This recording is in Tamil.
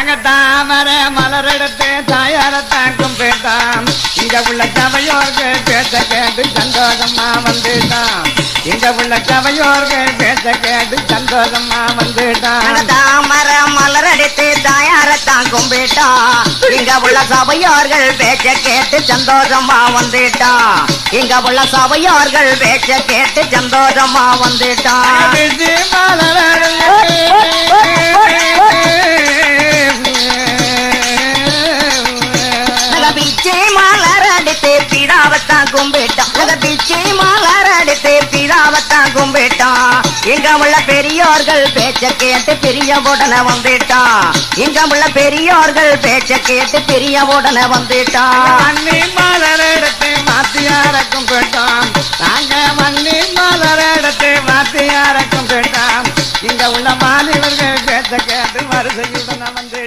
நாங்க தாமர மலர் எடுத்து தாயாரத்தான் கும்பிட்டான் இங்க உள்ள சபையோர்கள் பேச கேட்டு சந்தோஷமா வந்துட்டான் இங்க உள்ள சபையோர்கள் பேச கேட்டு சந்தோஷமா வந்துட்டான் தாமர மலர் எடுத்து தாயாரத்தான் கும்பிட்டான் இங்க உள்ள சபையோர்கள் பேச்ச கேட்டு சந்தோஷமா வந்துட்டான் இங்க உள்ள சபையோர்கள் பேச்ச கேட்டு சந்தோஷமா வந்துட்டான் பிச்சை மலர் அடித்து பிதாவத்தான் கும்பிட்டான் பிச்சை மலர் அடித்து பிதாவத்தான் கும்பிட்டான் இங்க உள்ள பெரியோர்கள் பேச்ச கேட்டு பெரிய உடனே வந்துட்டான் இங்க உள்ள பெரியோர்கள் பேச்ச கேட்டு பெரிய உடனே வந்துட்டான் மண்ணி மலர் எடுத்து மாத்தியாரக்கும் போயிட்டான் நாங்க மண்ணி மலர் எடுத்து மாத்தியாரக்கும் போயிட்டான் இங்க உள்ள மாநிலர்கள் பேச்ச கேட்டு வரிசையுடன்